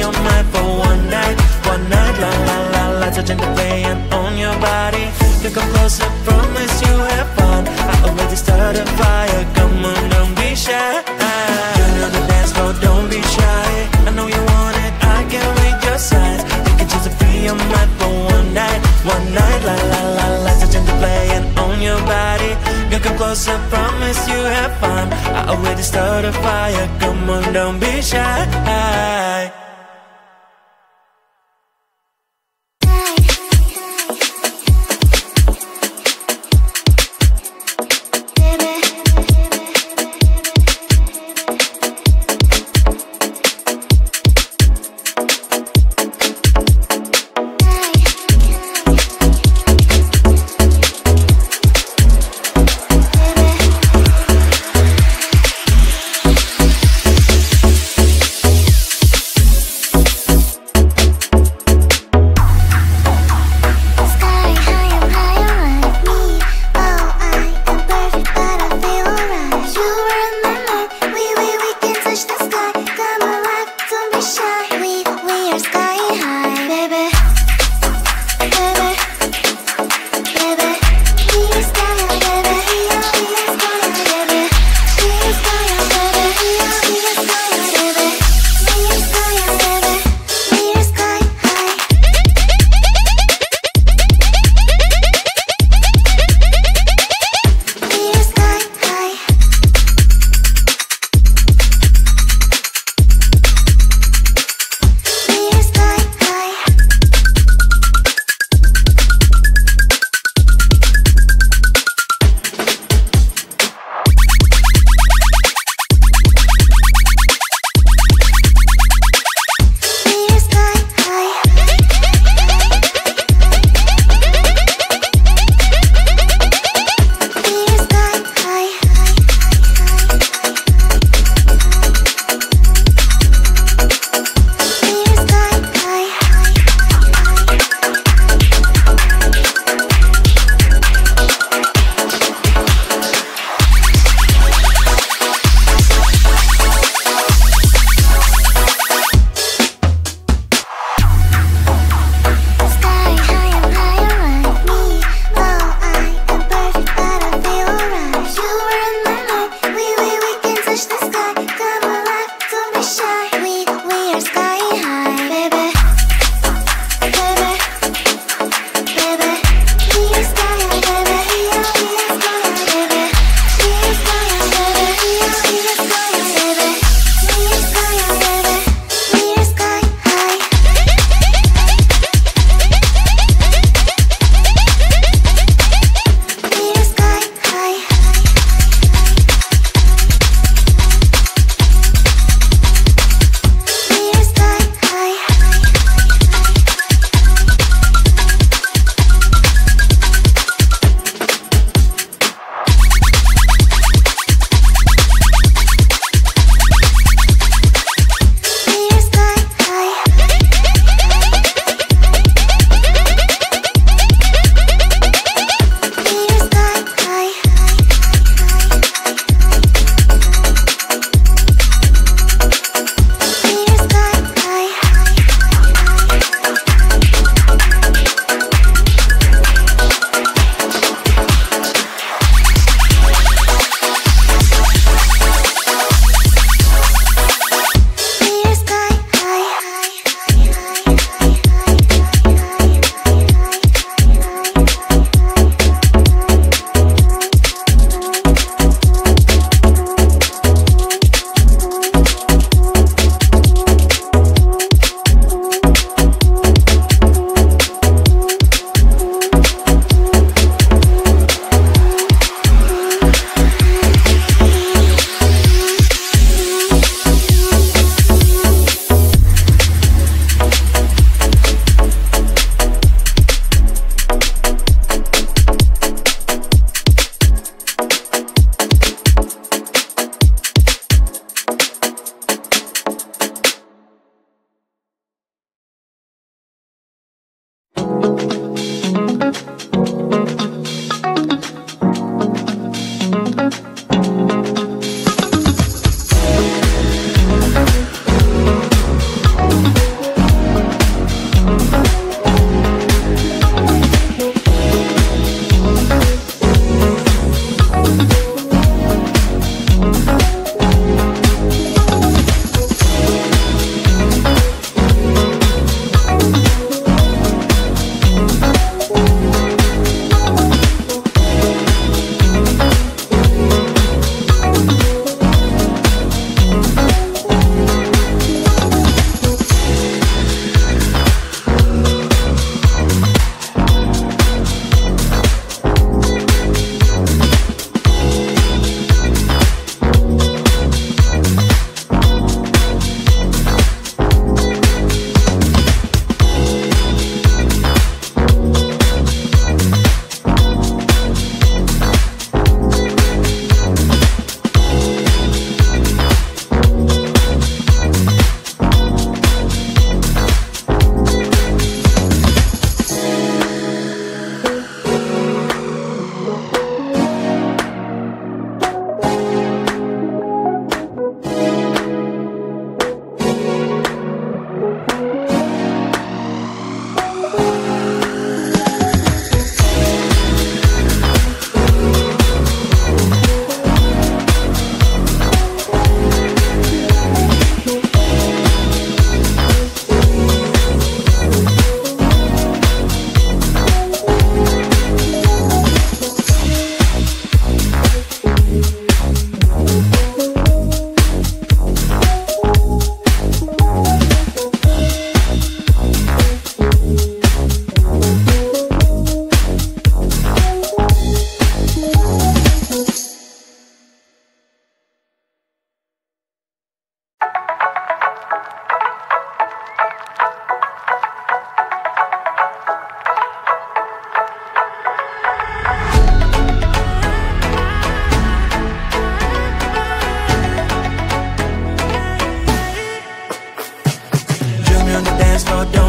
your mind for one night, la la la la. So change the play and own your body. You come closer, promise you have fun. I already started a fire, come on, don't be shy. Turn on the dance floor, don't be shy. I know you want it, I can read your signs. You can choose to free your mind for one night, la la la la. So change the play and own your body. You come closer, promise you have fun. I already started a fire, come on, don't be shy.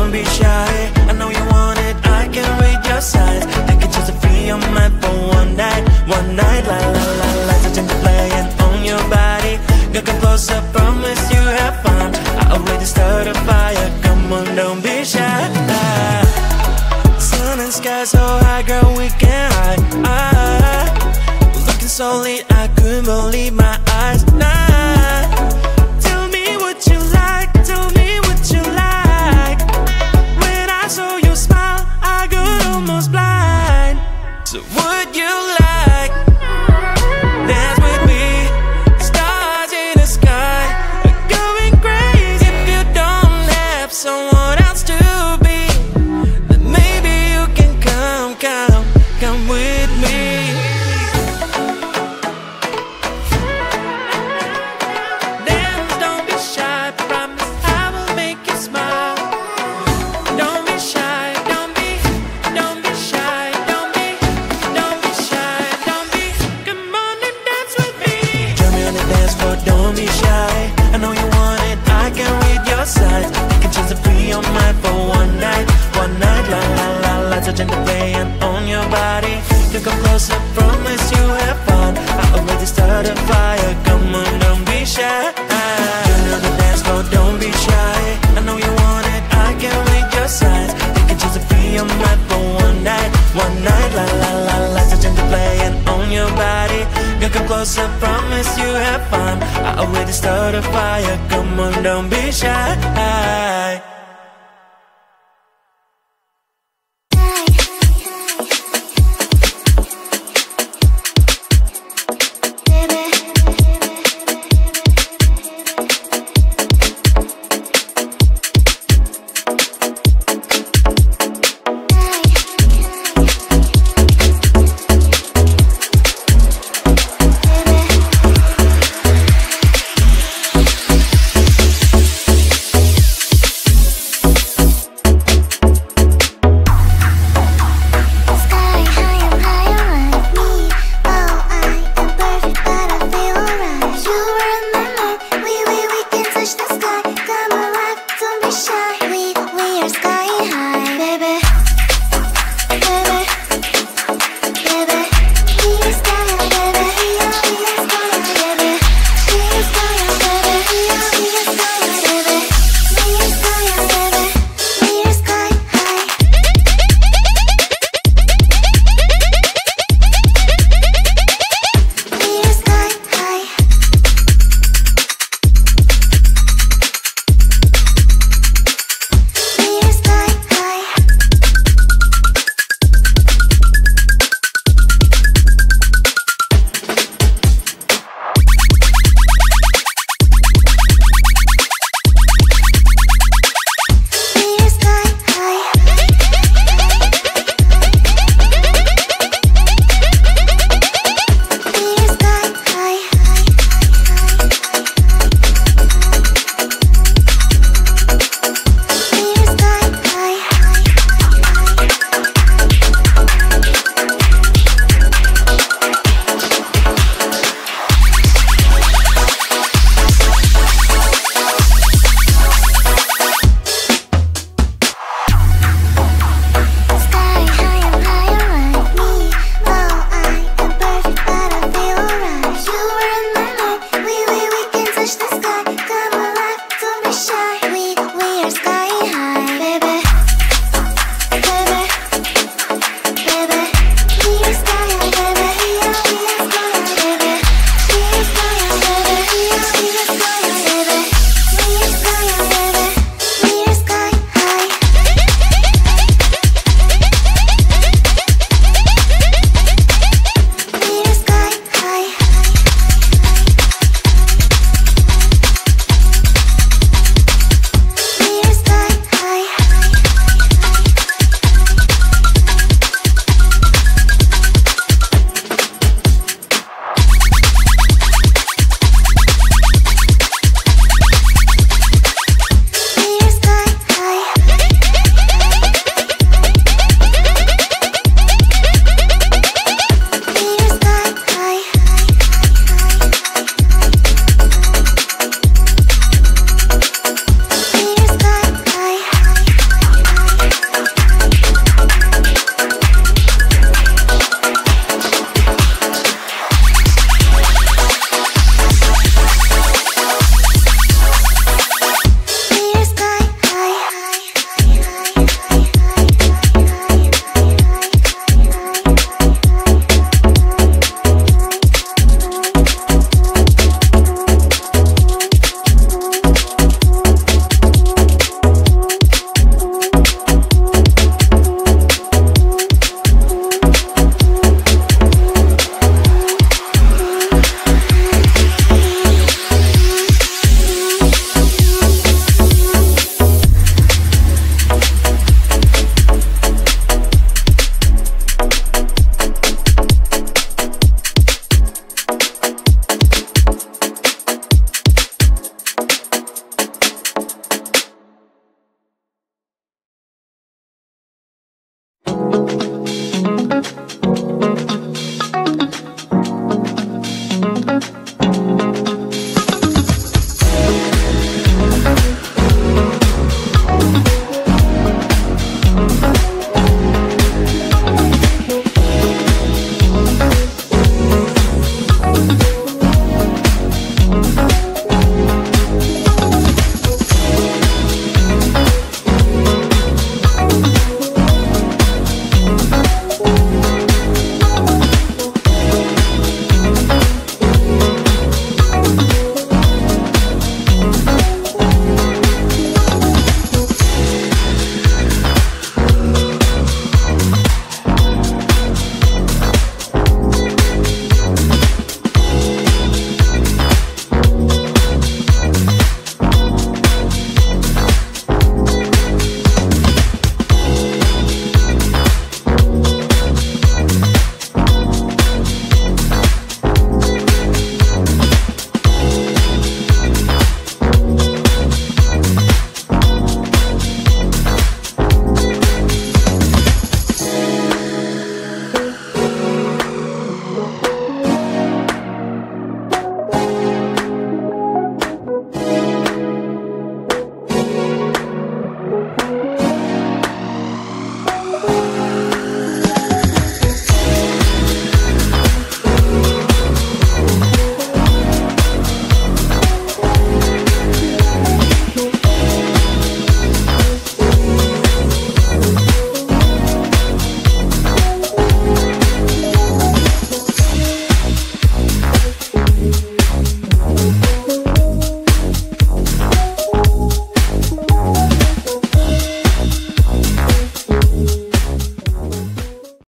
don't be shy. I know you want it, I can read your signs. Take a chance to free your mind for one night. One night, la la la, lights are changing, playing on your body. Girl, come closer, promise you have fun. I already started a fire, come on, don't be shy. Sun and sky so high, girl, we can hide. Looking so lit, I couldn't believe my eyes. Nah, tell me what you like, tell me what you like. When I saw you smile, I got almost blind. So would you like dance with me? Stars in the sky are going crazy. If you don't have someone else to be, then maybe you can come with me. Dance, don't be shy, promise I will make you smile. Don't be shy, don't be shy, don't be shy, don't be. Come on and dance with me. Join me on the dance floor, don't be shy. I know you want it, I can read your signs. You can choose to free your mind for one night. One night, la la la, lights are changing, playing on your body. You come closer, promise you have fun. I already started a fire, come on, don't be shy. Join me on the dance floor, don't be shy. I know you want it, I can read your signs. You can choose to free your mind for one night. One night, la la la, lights are changing, playing on your body. Girl, come closer, promise you have fun. I already started a fire, come on, don't be shy.